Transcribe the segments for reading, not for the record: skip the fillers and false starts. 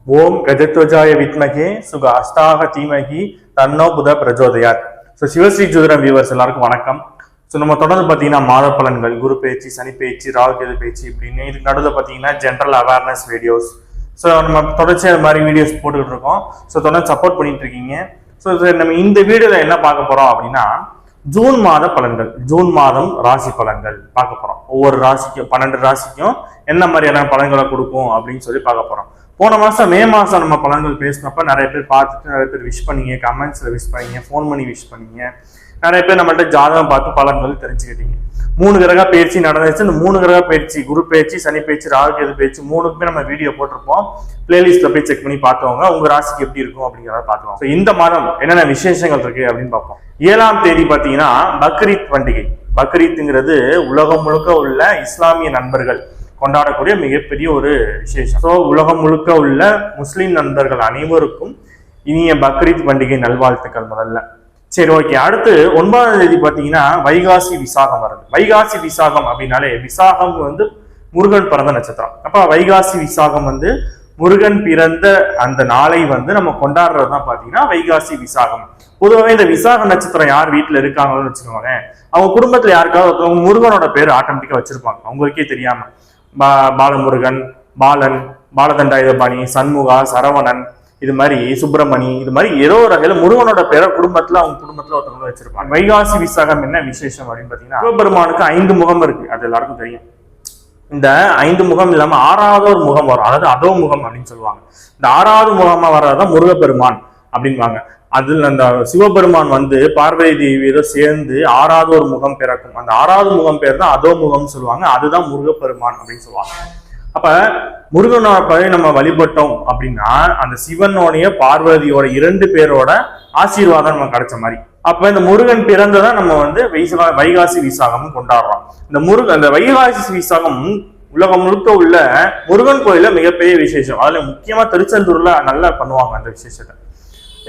ஓம் கஜத்வஜாய வித்மகே சுக அஸ்தாக தீமகி தன்னோ புத பிரஜோதயாத். ஸோ சிவஸ்ரீ ஜோதிடம் வியூவர்ஸ் எல்லாருக்கும் வணக்கம். ஸோ நம்ம தொடர்ந்து பார்த்தீங்கன்னா மாத பலன்கள், குரு பேச்சு, சனி பேச்சு, ராகு கேது பேச்சு இப்படின்னு இதுக்கு நடுவில் பார்த்தீங்கன்னா ஜென்ரல் அவேர்னஸ் வீடியோஸ். ஸோ நம்ம தொடர்ச்சியாக அது மாதிரி வீடியோஸ் போட்டுக்கிட்டு இருக்கோம். ஸோ தொடர்ந்து சப்போர்ட் பண்ணிட்டு இருக்கீங்க. ஸோ நம்ம இந்த வீடியோவில் என்ன பார்க்க போகிறோம் அப்படின்னா ஜூன் மாத பலன்கள், ஜூன் மாதம் ராசி பலன்கள் பார்க்க போகிறோம். ஒவ்வொரு ராசிக்கும் 12 ராசிக்கும் என்ன மாதிரியான பலன்களை கொடுக்கும் அப்படின்னு சொல்லி பார்க்க போகிறோம். போன மாதம் மே மாதம் நம்ம பலன்கள் பேசினப்ப நிறைய பேர் பார்த்துட்டு நிறைய பேர் விஷ் பண்ணீங்க, கமெண்ட்ஸில் விஷ் பண்ணீங்க, ஃபோன் பண்ணி விஷ் பண்ணீங்க. நிறைய பேர் நம்மள்ட்ட ஜாதகம் பார்த்து பலன்கள் தெரிஞ்சுக்கிட்டீங்க. 3 கிரக பயிற்சி நடந்துச்சு. இந்த 3 கிரக பயிற்சி, குரு பயிற்சி, சனி பயிற்சி, ராகு கேது பயிற்சி 3க்குமே நம்ம வீடியோ போட்டிருப்போம். பிளேலிஸ்ட்ல போய் செக் பண்ணி பார்த்தவங்க உங்க ராசிக்கு எப்படி இருக்கும் அப்படிங்கிறத பார்த்துவோம். இந்த மாதம் என்னென்ன விசேஷங்கள் இருக்கு அப்படின்னு பார்ப்போம். 7ஆம் தேதி பார்த்தீங்கன்னா பக்ரீத் பண்டிகை. பக்ரீத்ங்கிறது உலகம் முழுக்க உள்ள இஸ்லாமிய நண்பர்கள் கொண்டாடக்கூடிய மிகப்பெரிய ஒரு விசேஷம். ஸோ உலகம் முழுக்க உள்ள முஸ்லிம் நண்பர்கள் அனைவருக்கும் இனிய பக்ரீத் பண்டிகை நல்வாழ்த்துக்கள் முதல்ல. சரி, ஓகே. அடுத்து 9ஆம் தேதி பார்த்தீங்கன்னா வைகாசி விசாகம் வருது. வைகாசி விசாகம் அப்படின்னாலே விசாகம் முருகன் பிறந்த நட்சத்திரம். அப்ப வைகாசி விசாகம் முருகன் பிறந்த அந்த நாளை நம்ம கொண்டாடுறது தான் பார்த்தீங்கன்னா வைகாசி விசாகம். பொதுவாகவே இந்த விசாக நட்சத்திரம் யார் வீட்டில் இருக்காங்கன்னு வச்சுக்கோங்க, அவங்க குடும்பத்தில் யாருக்காவது ஒருத்தவங்க முருகனோட பேர் ஆட்டோமேட்டிக்கா வச்சிருப்பாங்க அவங்களுக்கே தெரியாம. பாலமுருகன், பாலன், பாலதண்டாயுதபாணி, சண்முகா, சரவணன், இது மாதிரி சுப்பிரமணி, இது மாதிரி ஏதோ ஒரு வகையில முருகனோட பேரை அவங்க குடும்பத்துல ஒருத்தவங்க வச்சிருப்பாங்க. வைகாசி விசாகம் என்ன விசேஷம் அப்படின்னு பாத்தீங்கன்னா சிவபெருமானுக்கு 5 முகம் இருக்கு, அது எல்லாருக்கும் தெரியும். இந்த 5 முகம் இல்லாம 6வது ஒரு முகம் வரும், அதாவது அதோ முகம் அப்படின்னு சொல்லுவாங்க. இந்த 6வது முகமா வர்றதான் முருகப்பெருமான் அப்படின்வாங்க. அதுல அந்த சிவபெருமான் பார்வதி தேவியோட சேர்ந்து 6வது ஒரு முகம் பிறக்கும். அந்த 6வது முகம் பேர் தான் அதோ முகம்னு சொல்லுவாங்க. அதுதான் முருகப்பெருமான் அப்படின்னு சொல்லுவாங்க. அப்ப முருகனோட நம்ம வழிபட்டோம் அப்படின்னா அந்த சிவனோடைய பார்வதியோட 2 பேரோட ஆசீர்வாதம் நம்ம கிடைச்ச மாதிரி. அப்ப இந்த முருகன் பிறந்ததான் நம்ம வைகாசி விசாகம் கொண்டாடுறோம். இந்த வைகாசி விசாகம் உலகம் முழுக்க உள்ள முருகன் கோயில மிகப்பெரிய விசேஷம். அதுல முக்கியமா திருச்செந்தூர்ல நல்லா பண்ணுவாங்க அந்த விசேஷத்தை.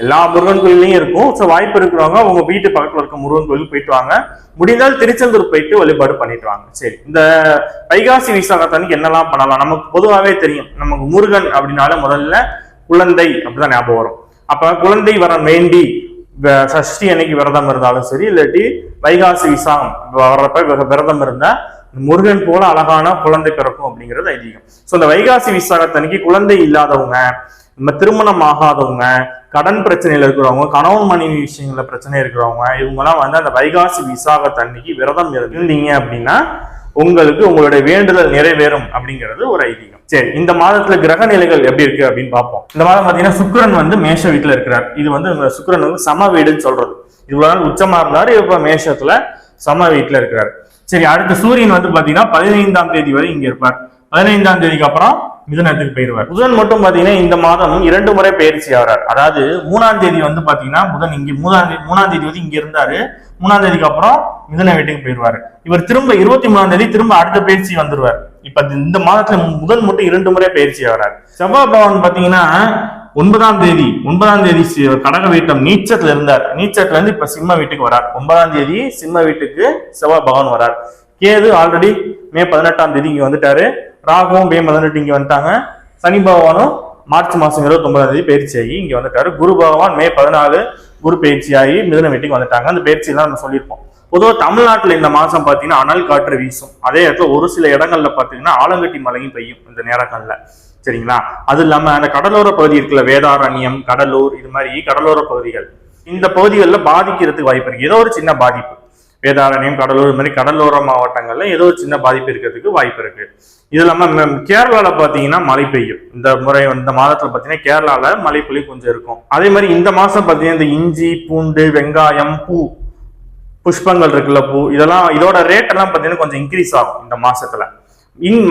எல்லா முருகன் கோயிலையும் இருக்கும். ஸோ வாய்ப்பு இருக்கிறவங்க உங்க வீட்டு பக்கத்துல இருக்க முருகன் கோயிலுக்கு போயிட்டு வாங்க. முடிந்தால் திருச்செந்தூர் போயிட்டு வழிபாடு பண்ணிட்டு வாங்க. சரி, இந்த வைகாசி விசாகத்தன்னைக்கு என்னெல்லாம் பண்ணலாம்? நமக்கு பொதுவாகவே தெரியும், நமக்கு முருகன் அப்படின்னால முதல்ல குழந்தை அப்படிதான் ஞாபகம் வரும். அப்ப குழந்தை வரம் வேண்டி சஷ்டி அன்னைக்கு விரதம் இருந்தாலும் சரி, இல்லாட்டி வைகாசி விசாகம் வர்றப்ப விரதம் இருந்தா முருகன் போல அழகான குழந்தை பிறக்கும் அப்படிங்கிறது ஐதீகம். ஸோ இந்த வைகாசி விசாகத்தன்னைக்கு குழந்தை இல்லாதவங்க, நம்ம திருமணம் ஆகாதவங்க, கடன் பிரச்சனையில இருக்கிறவங்க, கணவன் மனைவி விஷயங்கள்ல பிரச்சனை இருக்கிறவங்க, இவங்கெல்லாம் அந்த வைகாசி விசாகத்தன்னைக்கு விரதம் இருந்தீங்க அப்படின்னா உங்களுக்கு உங்களுடைய வேண்டுதல் நிறைவேறும் அப்படிங்கிறது ஒரு ஐதீகம். சரி, இந்த மாதத்துல கிரக நிலைகள் எப்படி இருக்கு அப்படின்னு பார்ப்போம். இந்த மாதம் பாத்தீங்கன்னா சுக்கிரன் மேஷ வீட்டுல இருக்கிறார். இது சுக்கிரன் சம வீடுன்னு சொல்றது. இவ்வளவு நாள் உச்சமா இருந்தாரு, இப்ப மேஷத்துல சம வீட்டுல இருக்கிறார். சரி, அடுத்த சூரியன் பாத்தீங்கன்னா 15ஆம் தேதி வரை இங்க இருப்பார். 15ஆம் தேதிக்கு அப்புறம் மிதுனத்துக்கு போயிருவார். புதன் மட்டும் பாத்தீங்கன்னா இந்த மாதம் 2 முறை பயிற்சி ஆகிறார். அதாவது 3ஆம் தேதி பாத்தீங்கன்னா புதன் இங்க 3ஆம் தேதி இங்க இருந்தாரு. 3ஆம் தேதிக்கு அப்புறம் மிதுன வீட்டுக்கு போயிருவாரு. இவர் திரும்ப 23ஆம் தேதி திரும்ப அடுத்த பயிற்சி வந்துருவார். இப்ப இந்த மாதத்துல புதன் மட்டும் 2 முறை பயிற்சி ஆகிறார். செவ்வாய் பகவான் பாத்தீங்கன்னா 9ஆம் தேதி கடக வீட்டம் நீச்சத்துல இருந்தார். நீச்சத்துல இருந்து இப்ப சிம்ம வீட்டுக்கு வரார். 9ஆம் தேதி சிம்ம வீட்டுக்கு செவ்வாய் பகவான் வரார். கேது ஆல்ரெடி மே 18ஆம் தேதி இங்க வந்துட்டாரு. ராகுவும் மே 18 இங்க வந்துட்டாங்க. சனி பகவானும் மார்ச் மாசம் 29ஆம் தேதி பயிற்சி ஆகி இங்க வந்துட்டாரு. குரு பகவான் மே 14 குரு பயிற்சி ஆகி மிதுன வீட்டுக்கு வந்துட்டாங்க. அந்த பயிற்சி எல்லாம் நம்ம சொல்லியிருப்போம். பொதுவாக தமிழ்நாட்டுல இந்த மாசம் பாத்தீங்கன்னா அனல் காற்று வீசும். அதே இடத்துல ஒரு சில இடங்கள்ல பாத்தீங்கன்னா ஆலங்கட்டி மழையும் பெய்யும் இந்த நேரங்கள்ல. சரிங்களா? அது இல்லாம அந்த கடலோர பகுதி இருக்குல்ல, வேதாரண்யம், கடலூர், இது மாதிரி கடலோர பகுதிகள், இந்த பகுதிகளில் பாதிக்கிறதுக்கு வாய்ப்பு இருக்கு. ஏதோ ஒரு சின்ன பாதிப்பு, வேதாரண்யம், கடலூர், இது மாதிரி கடலோர மாவட்டங்கள்ல ஏதோ ஒரு சின்ன பாதிப்பு இருக்கிறதுக்கு வாய்ப்பு இருக்கு. இது இல்லாம கேரளால பாத்தீங்கன்னா மழை பெய்யும். இந்த முறை இந்த மாதத்துல பாத்தீங்கன்னா கேரளால மழை பொழி கொஞ்சம் இருக்கும். அதே மாதிரி இந்த மாசம் பாத்தீங்கன்னா இந்த இஞ்சி, பூண்டு, வெங்காயம், புஷ்பங்கள் இருக்குல்ல, பூ, இதோட ரேட் எல்லாம் பாத்தீங்கன்னா கொஞ்சம் இன்க்ரீஸ் ஆகும் இந்த மாசத்துல.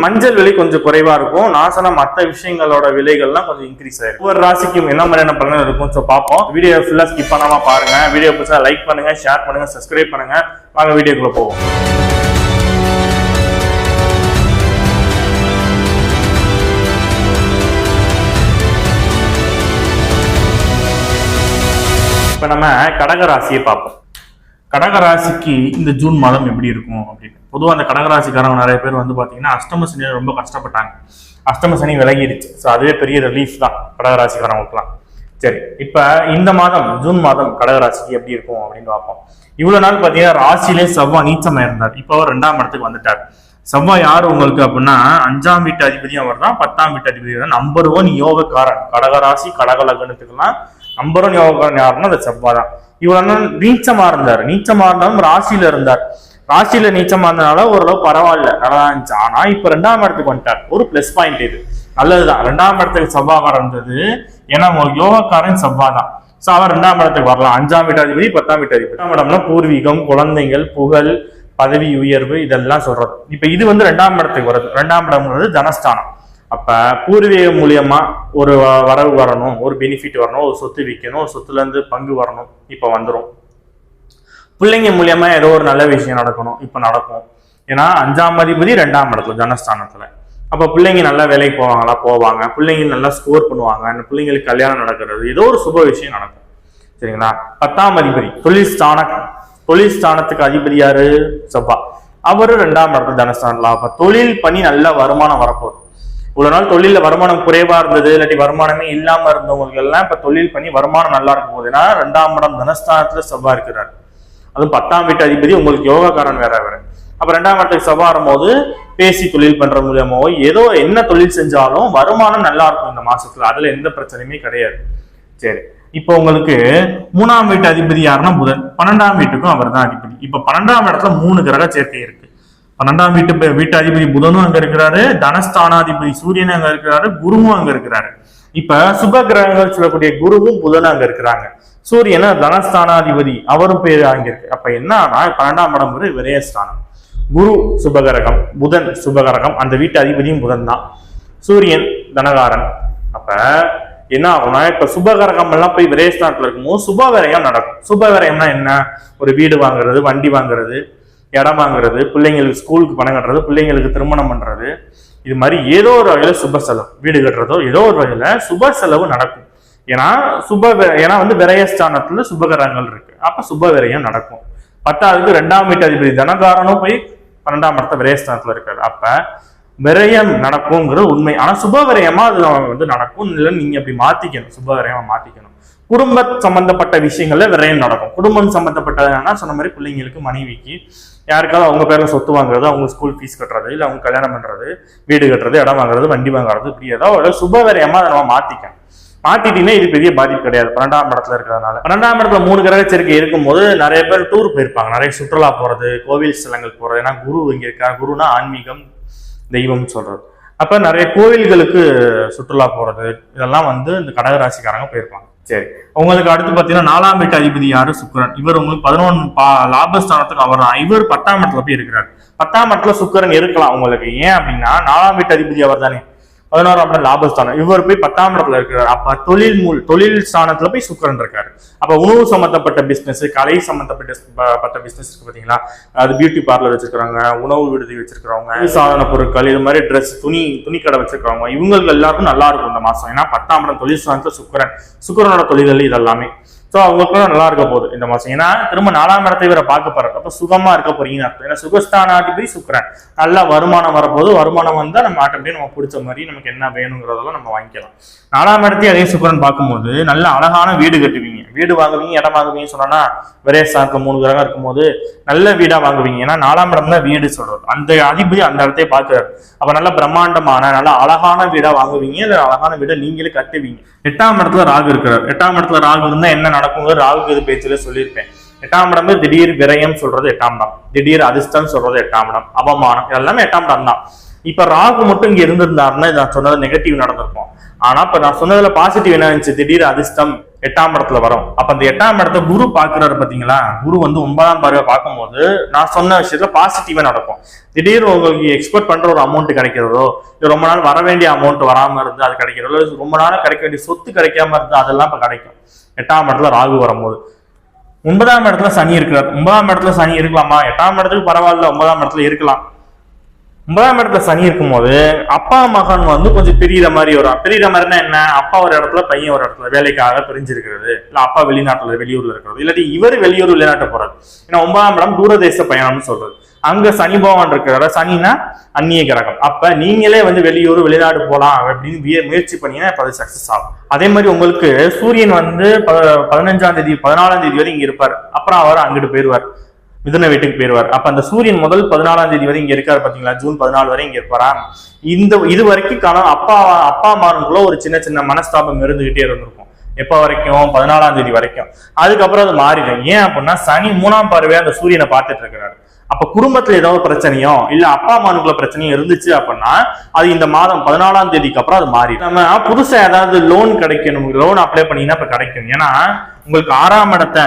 மஞ்சள் விலை கொஞ்சம் குறைவா இருக்கும். நாசனம் மற்ற விஷயங்களோட விலைகள்லாம் கொஞ்சம் இன்க்ரீஸ் ஆயிருக்கும். ஒவ்வொரு ராசிக்கும் என்ன மாதிரியான பலன் இருக்கும் ஸோ பார்ப்போம். வீடியோ ஃபுல்லா ஸ்கிப் பண்ணாம பாருங்க. வீடியோ பிடிச்சா லைக் பண்ணுங்க, ஷேர் பண்ணுங்க, சப்ஸ்கிரைப் பண்ணுங்க. வாங்க வீடியோக்குள்ள போவோம். இப்ப நம்ம கடகராசியை பார்ப்போம். கடகராசிக்கு இந்த ஜூன் மாதம் எப்படி இருக்கும் அப்படின்னு. பொதுவாக அந்த கடகராசிக்காரங்க நிறைய பேர் பாத்தீங்கன்னா அஷ்டம சனியில ரொம்ப கஷ்டப்பட்டாங்க. அஷ்டம சனி விலகிடுச்சு. ஸோ அதுவே பெரிய ரிலீஃப் தான் கடகராசிக்காரங்களுக்குலாம். சரி, இப்ப இந்த மாதம் ஜூன் மாதம் கடகராசிக்கு எப்படி இருக்கும் அப்படின்னு பார்ப்போம். இவ்வளவு நாள் பாத்தீங்கன்னா ராசியிலே செவ்வாய் நீச்சமா இருந்தார். இப்போ அவர் 2ஆம் இடத்துக்கு வந்துட்டார். செவ்வாய் யாரு உங்களுக்கு அப்படின்னா 5ஆம் வீட்டு அதிபதியும் அவர் தான், 10ஆம் வீட்டு அதிபதி தான். நம்பர் 1 யோகக்காரன் கடகராசி கடக லக்னத்துக்குலாம் நம்பர் 1 யோகக்காரன் யாருன்னா அந்த செவ்வாய் தான். இவ்வளவு நாள் நீச்சமா இருந்தார். நீச்சமா இருந்தாலும் ராசியில இருந்தார். ராசியில நீச்சமா இருந்தனால ஓரளவு பரவாயில்ல, நல்லா இருந்துச்சு. ஆனா இப்ப 2ஆம் இடத்துக்கு வந்துட்டார். ஒரு பிளஸ் பாயிண்ட் இது, நல்லதுதான். 2ஆம் இடத்துக்கு செவ்வாய் இருந்தது, ஏன்னா யோகக்காரன் செவ்வாய் தான். சோ அவர் 2ஆம் இடத்துக்கு வரலாம். 5ஆம் வீட்டு அதிபதி 10ஆம் வீட்டு அதிபதி. 2ஆம் இடம்னா பூர்வீகம், குழந்தைகள், புகழ், பதவி உயர்வு, இதெல்லாம் சொல்றது. இப்ப இது வந்து 2ஆம் இடத்துக்கு வருது. 2ஆம் இடம்ங்கிறது தனஸ்தானம். அப்ப பூர்வீகம் மூலியமா ஒரு வரவு வரணும், ஒரு பெனிஃபிட் வரணும், ஒரு சொத்து விற்கணும், ஒரு சொத்துல இருந்து பங்கு வரணும், இப்ப வந்துடும். பிள்ளைங்க மூலியமா ஏதோ ஒரு நல்ல விஷயம் நடக்கணும், இப்ப நடக்கும். ஏன்னா 5ஆம் அதிபதி 2ஆம் இடத்துல ஜனஸ்தானத்துல. அப்ப பிள்ளைங்க நல்லா வேலைக்கு போவாங்க, பிள்ளைங்க நல்லா ஸ்கோர் பண்ணுவாங்க, அந்த பிள்ளைங்களுக்கு கல்யாணம் நடக்கிறது, ஏதோ ஒரு சுப விஷயம் நடக்கும். சரிங்களா? 10ஆம் அதிபதி தொழில் ஸ்தானத்துக்கு அதிபதி யாரு? செவ்வாய். அவரு 2ஆம் இடத்துல ஜனஸ்தானத்துல. அப்ப தொழில் பண்ணி நல்ல வருமானம் வரப்போகுது. இவ்வளவு நாள் தொழில வருமானம் குறைவா இருந்தது, இல்லாட்டி வருமானமே இல்லாம இருந்தவங்களுக்கு எல்லாம் இப்ப தொழில் பண்ணி வருமானம் நல்லா இருக்கும் போது. ஏன்னா 2ஆம் இடம் தனஸ்தானத்துல செவ்வாய் இருக்கிறார். அதுவும் 10ஆம் வீட்டு அதிபதி உங்களுக்கு யோகாக்காரன் வேற. அப்ப 2ஆம் இடத்துக்கு செவ்வாய் வரும்போது பேசி தொழில் பண்ற மூலியமாவோ ஏதோ என்ன தொழில் செஞ்சாலும் வருமானம் நல்லா இருக்கும் இந்த மாசத்துல. அதுல எந்த பிரச்சனையுமே கிடையாது. சரி, இப்ப உங்களுக்கு 3ஆம் வீட்டு அதிபதி யாருன்னா புதன். 12ஆம் வீட்டுக்கும் அவர் தான் அதிபதி. இப்ப 12ஆம் இடத்துல 3 கிரக சேர்க்கை இருக்கு. 12ஆம் வீட்டு அதிபதி புதனும் அங்க இருக்கிறாரு, தனஸ்தானாதிபதி சூரியனும் அங்க இருக்கிறாரு, குருவும் அங்க இருக்கிறாரு. இப்ப சுப கிரகங்கள் சொல்லக்கூடிய குருவும் புதனும் அங்க இருக்கிறாங்க. சூரியன் தனஸ்தானாதிபதி, அவரும் பேர் அங்க இருக்கு. அப்ப என்னன்னா 12ஆம் இடம் விரயஸ்தானம். குரு சுபகரகம், புதன் சுபகரகம், அந்த வீட்டு அதிபதியும் புதன் தான். சூரியன் தனகாரன். அப்ப என்ன ஆகும்னா இப்ப சுபகரகம் எல்லாம் போய் விரயஸ்தானத்துல இருக்கும்போது சுப விரயம் நடக்கும். சுப விரயம்னா என்ன? ஒரு வீடு வாங்குறது, வண்டி வாங்குறது, இடம் வாங்குறது, பிள்ளைங்களுக்கு ஸ்கூலுக்கு பணம் கட்டுறது, பிள்ளைங்களுக்கு திருமணம் பண்றது, இது மாதிரி ஏதோ ஒரு வகையில சுப செலவு, வீடு கட்டுறதோ ஏதோ ஒரு வகையில சுப செலவு நடக்கும். ஏன்னா வந்து விரயஸ்தானத்துல சுபகரங்கள் இருக்கு. அப்ப சுப விரயம் நடக்கும். 10ஆவதுக்கு 2ஆம் வீட்டு அதிபதி தனகாரனும் போய் 12ஆம் இடத்த விரயஸ்தானத்துல இருக்காரு. அப்ப விரயம் நடக்கும்ங்கிறது உண்மை. ஆனா சுப விரயமா அது வந்து நடக்கும் இல்லை, நீங்க அப்படி மாத்திக்கணும், சுப விரயமா மாத்திக்கணும். குடும்ப சம்பந்தப்பட்ட விஷயங்கள்ல விரயம் நடக்கும். குடும்பம் சம்பந்தப்பட்டதுன்னா சொன்ன மாதிரி பிள்ளைங்களுக்கு, மனைவிக்கு, யாருக்காவது அவங்க பேர்ல சொத்து வாங்குறது, அவங்க ஸ்கூல் ஃபீஸ் கட்டுறது, இல்லை அவங்க கல்யாணம் பண்றது, வீடு கட்டுறது, இடம் வாங்குறது, வண்டி வாங்குறது, இப்படி ஏதாவது சுப விரயமா அதை நம்ம மாத்திக்கணும். மாத்திட்டீங்கன்னா இது பெரிய பாதிப்பு கிடையாது. 12ஆம் இடத்துல இருக்கிறதுனால 12ஆம் இடத்துல 3 கிரக சேர்க்கை இருக்கும்போது நிறைய பேர் டூர் போயிருப்பாங்க, நிறைய சுற்றுலா போறது, கோவில் ஸ்தலங்கள் போறது. ஏன்னா குரு இங்க இருக்கா. குருனா ஆன்மீகம், தெய்வம் சொல்றது. அப்ப நிறைய கோவில்களுக்கு சுற்றுலா போறது, இதெல்லாம் வந்து இந்த கடகராசிக்காரங்க போயிருப்பாங்க. சரி, உங்களுக்கு அடுத்து பாத்தீங்கன்னா 4ஆம் வீட்டு அதிபதி யாரு? சுக்கிரன். இவர் உங்களுக்கு 11 லாபஸ்தானத்துக்கு அவர் தான். இவர் 10ஆம் இடத்துல போய் இருக்கிறார். 10ஆம் இடத்துல சுக்கிரன் இருக்கலாம் உங்களுக்கு. ஏன் அப்படின்னா 4ஆம் வீட்டு அதிபதி அவர் தானே. 11ஆம் இடம் லாபஸ்தானம். இவர் போய் 10ஆம் இடத்துல இருக்கிறார். அப்ப தொழில் ஸ்தானத்துல போய் சுக்கிரன் இருக்காரு. அப்ப உணவு சம்பந்தப்பட்ட பிசினஸ், கலை சம்பந்தப்பட்ட பிசினஸ் இருக்கு பாத்தீங்களா, அது பியூட்டி பார்லர் வச்சிருக்கிறவங்க, உணவு விடுதி வச்சிருக்கிறவங்க, சாதன பொருட்கள், இது மாதிரி ட்ரெஸ், துணி கடை வச்சிருக்கிறவங்க, இவங்களுக்கு எல்லாருக்கும் நல்லா இருக்கும் இந்த மாசம். ஏன்னா 10ஆம் இடம் தொழில் ஸ்தானத்துல சுக்கிரனோட தொழில்கள் இதெல்லாமே. ஸோ அவங்களுக்குலாம் நல்லா இருக்க போகுது இந்த மாசம். ஏன்னா திரும்ப 4ஆம் இடத்தை இவரை பார்க்க போறாரு. அப்ப சுகமா இருக்க போறீங்கன்னு அர்த்தம். ஏன்னா சுகஸ்தானாதிபதி சுக்கிரன். நல்லா வருமானம் வரப்போது. வருமானம் வந்தா நம்ம ஆட்டோமேட்டிக் நம்ம பிடிச்ச மாதிரி நமக்கு என்ன வேணுங்கிறதெல்லாம் நம்ம வாங்கிக்கலாம். 4ஆம் இடத்தையும் அதே சுக்கிரன் பார்க்கும்போது நல்ல அழகான வீடு கட்டுவீங்க, வீடு வாங்குவீங்க, இடம் வாங்குவீங்க. சொன்னா விரயஸ்தானத்துல 3 கிரகம் இருக்கும்போது நல்ல வீடா வாங்குவீங்க. ஏன்னா 4ஆம் இடம் தான் வீடு சொல்றது. அந்த அதிபதி அந்த இடத்தையே பார்க்கிறாரு. அப்ப நல்ல பிரம்மாண்டமான நல்ல அழகான வீடா வாங்குவீங்க, இல்ல அழகான வீடை நீங்களே கட்டுவீங்க. 8ஆம் இடத்துல ராகு இருக்கிறார். 8ஆம் இடத்துல ராகு இருந்தா என்ன நடக்குங்க? ராகுக்கு இது பேச்சுல சொல்லியிருப்பேன். 8ஆம் இடம் திடீர் விரயம் சொல்றது 8ஆம் இடம், திடீர் அதிர்ஷ்டம் சொல்றது 8ஆம் இடம், அவமானம் எல்லாமே 8ஆம் இடம் தான். இப்ப ராகு மட்டும் இங்க இருந்திருந்தாருன்னா நான் சொன்னது நெகட்டிவ் நடந்திருக்கும். ஆனா இப்ப நான் சொன்னதுல பாசிட்டிவ் என்ன இருந்துச்சு? திடீர் அதிர்ஷ்டம் 8ஆம் இடத்துல வரும். அப்ப அந்த 8ஆம் இடத்த குரு பாக்குறாரு பாத்தீங்களா. குரு வந்து 9ஆம் பார்வை பார்க்கும்போது நான் சொன்ன விஷயத்துல பாசிட்டிவா நடக்கும். திடீர்னு உங்களுக்கு எக்ஸ்பெக்ட் பண்ற ஒரு அமௌண்ட் கிடைக்கிறதோ, இல்ல ரொம்ப நாள் வர வேண்டிய அமௌண்ட் வராம இருந்து அது கிடைக்கிறதோ, ரொம்ப நாள் கிடைக்க வேண்டிய சொத்து கிடைக்காம இருந்து அதெல்லாம் இப்ப கிடைக்கும் 8ஆம் இடத்துல ராகு வரும்போது. 9ஆம் இடத்துல சனி இருக்கிறார். 9ஆம் இடத்துல சனி இருக்கலாமா? 8ஆம் இடத்துக்கு பரவாயில்ல, 9ஆம் இடத்துல இருக்கலாம். 9ஆம் இடத்துல சனி இருக்கும்போது அப்பா மகன் வந்து கொஞ்சம் பிரியிற மாதிரி வரும். பிரியிற மாதிரினா என்ன? அப்பா ஒரு இடத்துல, பையன் ஒரு இடத்துல வேலைக்காக பிரிஞ்சிருக்கிறது, இல்ல அப்பா வெளியூர்ல இருக்கிறது, இல்லாட்டி இவர் வெளியூர் வெளிநாட்டு போறது. ஏன்னா 9ஆம் இடம் தூரதேச பயணம்னு சொல்றது. அங்க சனி பகவான் இருக்கிறார, சனினா அந்நிய கிரகம். அப்ப நீங்களே வந்து வெளியூர் வெளிநாடு போலாம் அப்படின்னு முயற்சி பண்ணீங்கன்னா இப்ப அது சக்சஸ் ஆகும். அதே மாதிரி உங்களுக்கு சூரியன் வந்து 15ஆம் தேதி 14ஆம் தேதி வரை இங்க இருப்பார். அப்புறம் அவர் அங்கிட்டு போயிருவார், மிதுன வீட்டுக்கு போயிருவார். அப்ப அந்த சூரியன் முதல் 14ஆம் தேதி வரை இங்க இருக்காரு பாத்தீங்களா, ஜூன் 14 வரை இங்க இருப்பாரா. இது வரைக்கும் அப்பா அம்மாருக்குள்ள ஒரு சின்ன சின்ன மனஸ்தாபம் இருந்துகிட்டே இருந்திருக்கும். எப்ப வரைக்கும்? 14ஆம் தேதி வரைக்கும். அதுக்கப்புறம் அது மாறிடும். ஏன் அப்படின்னா சனி 3ஆம் பார்வையா அந்த சூரியனை பார்த்துட்டு இருக்கிறாரு. அப்ப குடும்பத்துல ஏதாவது பிரச்சனையோ இல்ல அப்பா அம்மானுக்குள்ள பிரச்சனையும் இருந்துச்சு அப்படின்னா அது இந்த மாதம் 14ஆம் தேதிக்கு அப்புறம் அது மாறி நம்ம புதுசா ஏதாவது லோன் கிடைக்கணும், லோன் அப்ளை பண்ணீங்கன்னா இப்ப கிடைக்கும். ஏன்னா உங்களுக்கு 6ஆம் இடத்தை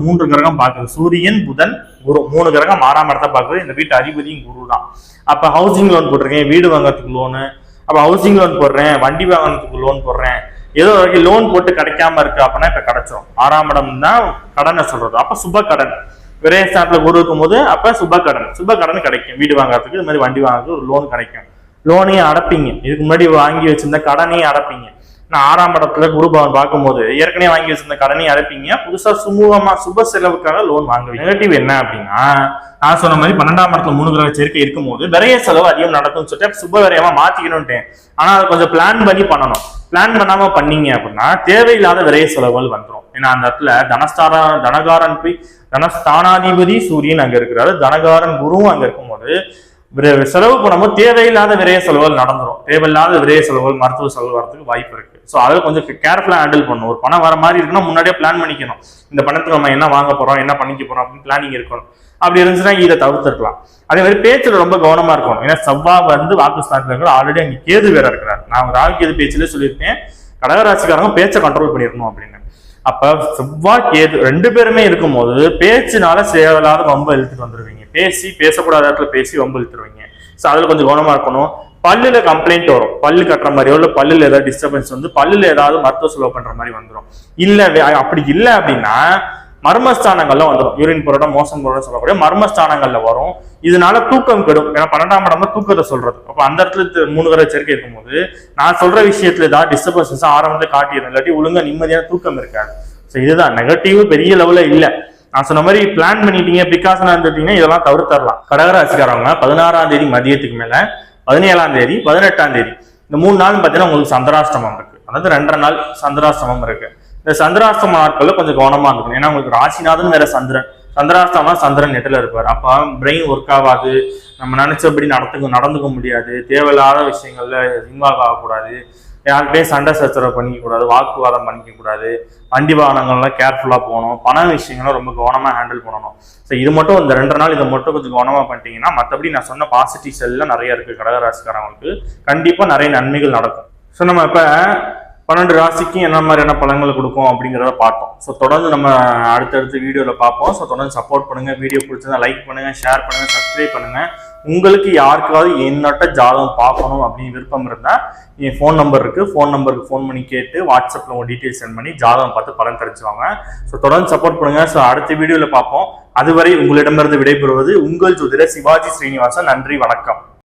3 கிரகம் பாக்குது, சூரியன் புதன் குரு 3 கிரகம் 6ஆம் இடத்தை பாக்குது. இந்த வீட்டு அதிபதியும் குரு தான். அப்ப ஹவுசிங் லோன் போட்டிருக்கேன், வீடு வாங்கறதுக்கு லோனு, அப்ப ஹவுசிங் லோன் போடுறேன், வண்டி வாங்கறதுக்கு லோன் போடுறேன், ஏதோ வரைக்கும் லோன் போட்டு கிடைக்காம இருக்கு அப்படின்னா இப்ப கிடைச்சிடும். 6ஆம் இடம் தான் கடனை சொல்றது. அப்ப சுப கடன் விரயஸ்தானத்துல குரு இருக்கும் போது அப்ப சுப கடன் கிடைக்கும். வீடு வாங்குறதுக்கு, இது மாதிரி வண்டி வாங்குறதுக்கு ஒரு லோன் கிடைக்கும். லோனையும் அடைப்பீங்க. இதுக்கு முன்னாடி வாங்கி வச்சிருந்த கடனையும் அடைப்பீங்க. நான் 6ஆம் இடத்துல குரு பவன் பார்க்கும்போது ஏற்கனவே வாங்கி வச்சிருந்த கடனையும் அடைப்பீங்க. புதுசா சுமூகமா சுப செலவுக்காக லோன் வாங்குவீங்க. நெகட்டிவ் என்ன அப்படின்னா நான் சொன்ன மாதிரி 12ஆம் இடத்துல 3 கிரக சேர்க்கை இருக்கும் போது விரைய செலவு அதிகம் நடக்கும்னு சொல்லிட்டு சுப விரயமா மாத்திக்கணும்ட்டேன். ஆனா அதை கொஞ்சம் பிளான் பண்ணி பண்ணணும். பிளான் பண்ணாம பண்ணீங்க அப்படின்னா தேவையில்லாத விரைய செலவுகள் வந்துடும். ஏன்னா அந்த இடத்துல தனஸ்தானாதிபதி சூரியன் அங்க இருக்கிறாரு, தனகாரன் குருவும் அங்க இருக்கும்போது செலவு பண்ணும்போது தேவையில்லாத விரைய செலவுகள் நடந்துடும். தேவையில்லாத விரைய செலவுகள், மருத்துவ செலவு வரதுக்கு வாய்ப்பு இருக்கு. ஸோ அதை கொஞ்சம் கேர்ஃபுல்லா ஹேண்டில் பண்ணணும். ஒரு பணம் வர மாதிரி இருக்குன்னா முன்னாடியே பிளான் பண்ணிக்கணும். இந்த பணத்துக்கு நம்ம என்ன வாங்க போறோம், என்ன பண்ணிக்க போறோம் அப்படின்னு பிளானிங் இருக்கணும். அப்படி இருந்துச்சுன்னா இதை தவிர்த்துருக்கலாம். அதே மாதிரி பேச்சுல ரொம்ப கவனமா இருக்கணும். ஏன்னா செவ்வாய் வந்து வாக்குஸ்தானத்துல இருக்கிற ஆல்ரெடி அங்கே கேது வேற இருக்கிறார். நான் ராகு கேது பேச்சுல சொல்லியிருக்கேன், கடகராசிக்காரங்க பேச்சை கண்ட்ரோல் பண்ணிடணும் அப்படின்னு. அப்ப செவ்வாய் கேது 2 பேருமே இருக்கும்போது பேச்சுனால சேவலாத வம்பு இழுத்துட்டு வந்துருவீங்க. பேசக்கூடாத இடத்துல பேசி வம்பு இழுத்துருவீங்க. ஸோ அதுல கொஞ்சம் கவனமா இருக்கணும். பல்லுல கம்ப்ளைண்ட் வரும், பல்லு கட்டுற மாதிரியோ இல்ல பல்லுல ஏதாவது டிஸ்டர்பன்ஸ் வந்து பல்லுல ஏதாவது மருத்துவ செலவு பண்ற மாதிரி வந்துடும். இல்ல அப்படி இல்லை அப்படின்னா மர்மஸ்தானங்கள்ல வந்துடும். யூரின் போறோட மோசம் போறோட சொல்லக்கூடிய மர்மஸ்தானங்கள்ல வரும். இதனால தூக்கம் கெடும். ஏன்னா 12ஆம் இடம் தூக்கத்தை சொல்றது. அப்ப அந்த இடத்துல 3 கிரக சேர்க்கை இருக்கும்போது நான் சொல்ற விஷயத்துல ஏதாவது டிஸ்டர்பன்ஸ் ஆரம்பத்தை காட்டிடும். இல்லாட்டி ஒழுங்கா நிம்மதியான தூக்கம் இருக்காது. ஸோ இதுதான் நெகட்டிவ், பெரிய லெவல்ல இல்ல. நான் சொன்ன மாதிரி பிளான் பண்ணிட்டீங்க, பிரிகாஷனா இருந்துட்டீங்கன்னா இதெல்லாம் தவிர்த்தரலாம். கடகராசிக்காரவங்க 16ஆம் தேதி மதியத்துக்கு மேல 17ஆம் தேதி 18ஆம் தேதி இந்த 3 நாள் பார்த்தீங்கன்னா உங்களுக்கு சந்திராஷ்டமம் இருக்கு. அதாவது 2.5 நாள் சந்திராஷ்டமம் இருக்கு. இந்த சந்திராஷ்டம நாட்கள்ல கொஞ்சம் கவனமா இருக்கணும். ஏன்னா உங்களுக்கு ராசிநாதன் வேற சந்திராஷ்டமா சந்திரன் நெட்டில் இருப்பார். அப்ப பிரெயின் ஒர்க் ஆகாது, நம்ம நினைச்சபடி நடந்துக்க முடியாது, தேவையில்லாத விஷயங்கள்ல இன்வால்வ் ஆகக்கூடாது, யார்கிட்டையும் சண்டை சச்சரவு பண்ணிக்க கூடாது, வாக்குவாதம் பண்ணிக்க கூடாது, வண்டி வாகனங்கள்லாம் கேர்ஃபுல்லா போகணும், பண விஷயங்களும் ரொம்ப கவனமா ஹேண்டில் பண்ணணும். ஸோ இது மட்டும் இந்த 2 நாள் இதை மட்டும் கொஞ்சம் கவனமா பண்ணிட்டீங்கன்னா மற்றபடி நான் சொன்ன பாசிட்டிவ்ஸ் எல்லாம் நிறைய இருக்கு. கடகராசிக்காரங்களுக்கு கண்டிப்பா நிறைய நன்மைகள் நடக்கும். ஸோ நம்ம இப்ப 12 ராசிக்கும் என்ன மாதிரியான பலன்கள் கொடுக்கும் அப்படிங்கிறத பார்த்தோம். ஸோ தொடர்ந்து நம்ம அடுத்தடுத்த வீடியோவில் பார்ப்போம். ஸோ தொடர்ந்து சப்போர்ட் பண்ணுங்க. வீடியோ பிடிச்சதா லைக் பண்ணுங்க, ஷேர் பண்ணுங்க, சப்ஸ்கிரைப் பண்ணுங்க. உங்களுக்கு யாருக்காவது என்னட்ட ஜாதகம் பார்க்கணும் அப்படின்னு விருப்பம் இருந்தால் என் ஃபோன் நம்பர் இருக்கு, ஃபோன் நம்பருக்கு ஃபோன் பண்ணி கேட்டு வாட்ஸ்அப்பில் உங்கள் டீட்டெயில்ஸ் சென்ட் பண்ணி ஜாதகம் பார்த்து பலன் தெரிஞ்சுவாங்க. ஸோ தொடர்ந்து சப்போர்ட் பண்ணுங்க. ஸோ அடுத்த வீடியோவில் பார்ப்போம். அதுவரை உங்களிடமிருந்து விடைபெறுவது உங்கள் ஜோதிடர் சிவாஜி ஸ்ரீனிவாசன். நன்றி, வணக்கம்.